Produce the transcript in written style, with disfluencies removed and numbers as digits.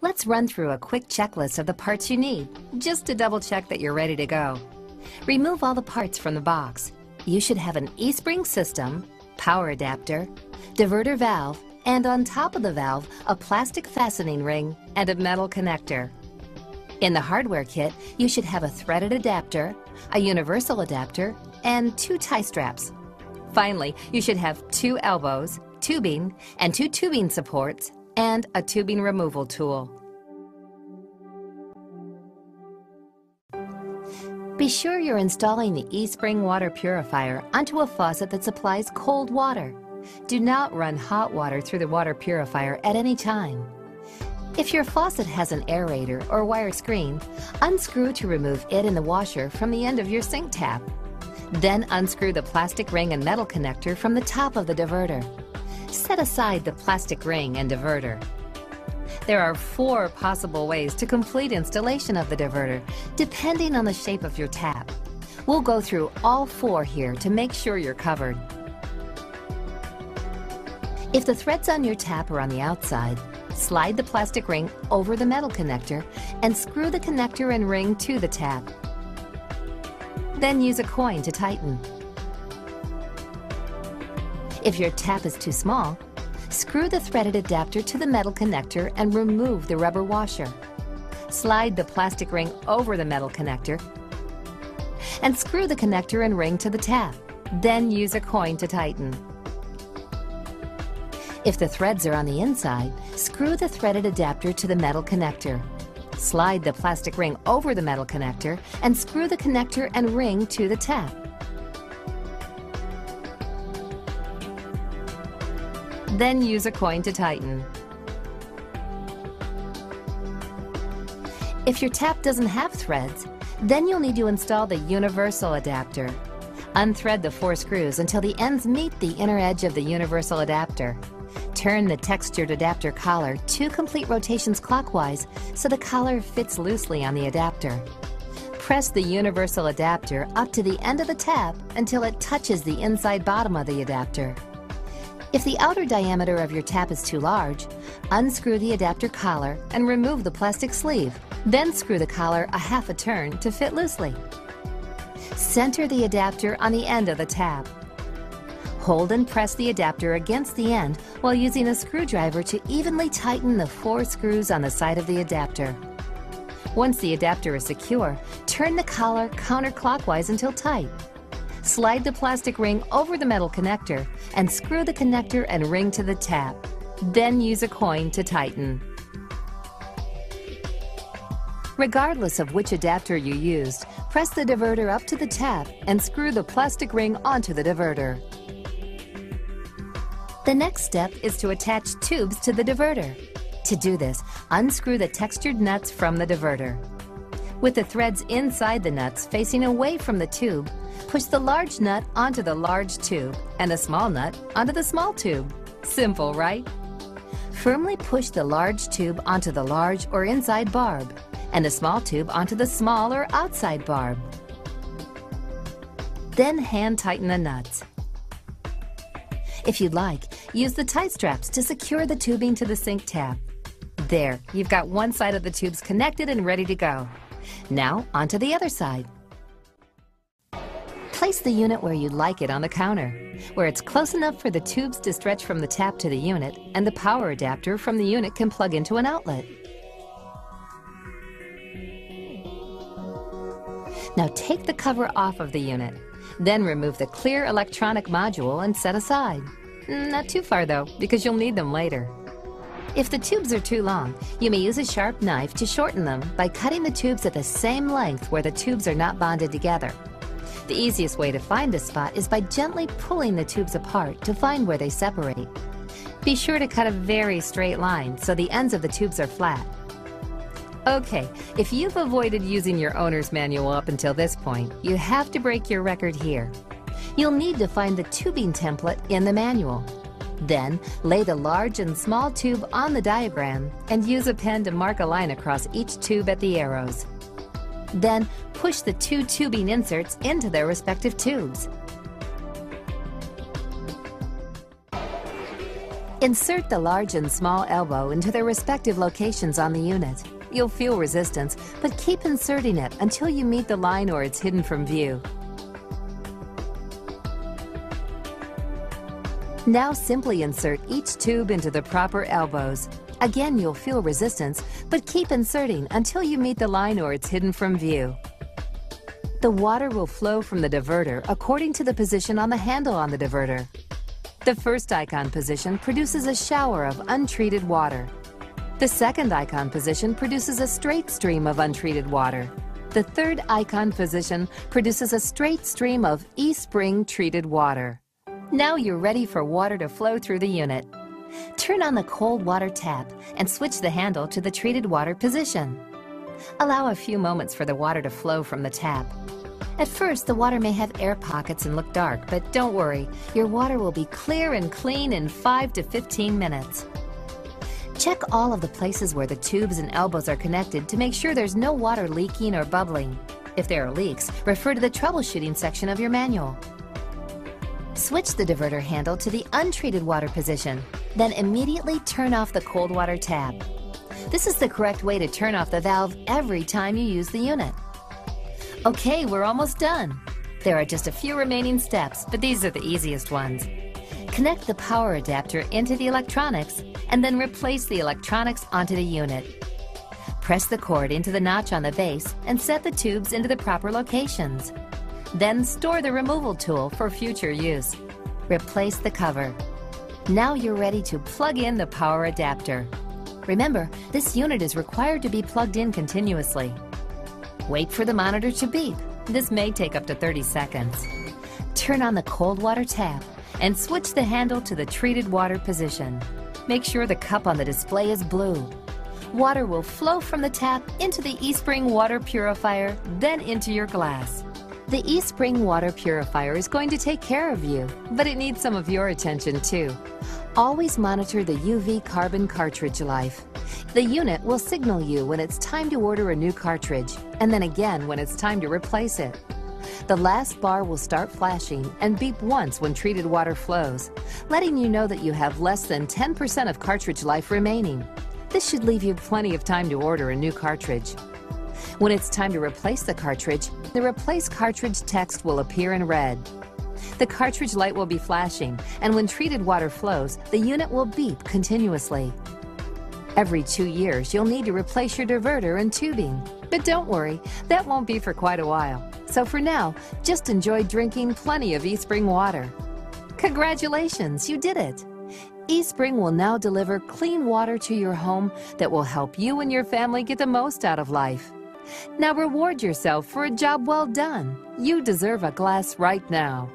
Let's run through a quick checklist of the parts you need, just to double check that you're ready to go. Remove all the parts from the box. You should have an eSpring system, power adapter, diverter valve, and on top of the valve, a plastic fastening ring and a metal connector. In the hardware kit, you should have a threaded adapter, a universal adapter, and 2 tie straps. Finally, you should have 2 elbows, tubing, and 2 tubing supports, and a tubing removal tool. Be sure you're installing the eSpring water purifier onto a faucet that supplies cold water. Do not run hot water through the water purifier at any time. If your faucet has an aerator or wire screen, unscrew to remove it and the washer from the end of your sink tap. Then unscrew the plastic ring and metal connector from the top of the diverter. Set aside the plastic ring and diverter. There are 4 possible ways to complete installation of the diverter, depending on the shape of your tap. We'll go through all 4 here to make sure you're covered. If the threads on your tap are on the outside, slide the plastic ring over the metal connector and screw the connector and ring to the tap. Then use a coin to tighten. If your tap is too small, screw the threaded adapter to the metal connector and remove the rubber washer. Slide the plastic ring over the metal connector and screw the connector and ring to the tap. Then use a coin to tighten. If the threads are on the inside, screw the threaded adapter to the metal connector. Slide the plastic ring over the metal connector and screw the connector and ring to the tap. Then use a coin to tighten. If your tap doesn't have threads, then you'll need to install the universal adapter. Unthread the 4 screws until the ends meet the inner edge of the universal adapter. Turn the textured adapter collar 2 complete rotations clockwise so the collar fits loosely on the adapter. Press the universal adapter up to the end of the tap until it touches the inside bottom of the adapter. If the outer diameter of your tap is too large, unscrew the adapter collar and remove the plastic sleeve. Then screw the collar a half a turn to fit loosely. Center the adapter on the end of the tap. Hold and press the adapter against the end while using a screwdriver to evenly tighten the 4 screws on the side of the adapter. Once the adapter is secure, turn the collar counterclockwise until tight. Slide the plastic ring over the metal connector and screw the connector and ring to the tap. Then use a coin to tighten. Regardless of which adapter you used, press the diverter up to the tap and screw the plastic ring onto the diverter. The next step is to attach tubes to the diverter. To do this, unscrew the textured nuts from the diverter. With the threads inside the nuts facing away from the tube, push the large nut onto the large tube and the small nut onto the small tube. Simple, right? Firmly push the large tube onto the large or inside barb and the small tube onto the small or outside barb. Then hand tighten the nuts. If you'd like, use the tie straps to secure the tubing to the sink tap. There, you've got one side of the tubes connected and ready to go. Now, onto the other side. Place the unit where you'd like it on the counter, where it's close enough for the tubes to stretch from the tap to the unit and the power adapter from the unit can plug into an outlet. Now take the cover off of the unit. Then remove the clear electronic module and set aside. Not too far though, because you'll need them later. If the tubes are too long, you may use a sharp knife to shorten them by cutting the tubes at the same length where the tubes are not bonded together. The easiest way to find a spot is by gently pulling the tubes apart to find where they separate. Be sure to cut a very straight line so the ends of the tubes are flat. Okay, if you've avoided using your owner's manual up until this point, you have to break your record here. You'll need to find the tubing template in the manual. Then, lay the large and small tube on the diagram and use a pen to mark a line across each tube at the arrows. Then, push the 2 tubing inserts into their respective tubes. Insert the large and small elbow into their respective locations on the unit. You'll feel resistance, but keep inserting it until you meet the line or it's hidden from view. Now simply insert each tube into the proper elbows. Again, you'll feel resistance, but keep inserting until you meet the line or it's hidden from view. The water will flow from the diverter according to the position on the handle on the diverter. The first icon position produces a shower of untreated water. The second icon position produces a straight stream of untreated water. The third icon position produces a straight stream of eSpring treated water. Now you're ready for water to flow through the unit. Turn on the cold water tap and switch the handle to the treated water position. Allow a few moments for the water to flow from the tap. At first, the water may have air pockets and look dark, but don't worry, your water will be clear and clean in 5 to 15 minutes. Check all of the places where the tubes and elbows are connected to make sure there's no water leaking or bubbling. If there are leaks, refer to the troubleshooting section of your manual. Switch the diverter handle to the untreated water position, then immediately turn off the cold water tap. This is the correct way to turn off the valve every time you use the unit. Okay, we're almost done. There are just a few remaining steps, but these are the easiest ones. Connect the power adapter into the electronics and then replace the electronics onto the unit. Press the cord into the notch on the base and set the tubes into the proper locations. Then store the removal tool for future use. Replace the cover. Now you're ready to plug in the power adapter. Remember, this unit is required to be plugged in continuously. Wait for the monitor to beep. This may take up to 30 seconds. Turn on the cold water tap and switch the handle to the treated water position. Make sure the cup on the display is blue. Water will flow from the tap into the eSpring water purifier, then into your glass. The eSpring water purifier is going to take care of you, but it needs some of your attention too. Always monitor the UV carbon cartridge life. The unit will signal you when it's time to order a new cartridge, and then again when it's time to replace it. The last bar will start flashing and beep once when treated water flows, letting you know that you have less than 10% of cartridge life remaining. This should leave you plenty of time to order a new cartridge. When it's time to replace the cartridge, the Replace Cartridge text will appear in red. The cartridge light will be flashing, and when treated water flows, the unit will beep continuously. Every 2 years, you'll need to replace your diverter and tubing. But don't worry, that won't be for quite a while. So for now, just enjoy drinking plenty of eSpring water. Congratulations, you did it! eSpring will now deliver clean water to your home that will help you and your family get the most out of life. Now reward yourself for a job well done. You deserve a glass right now.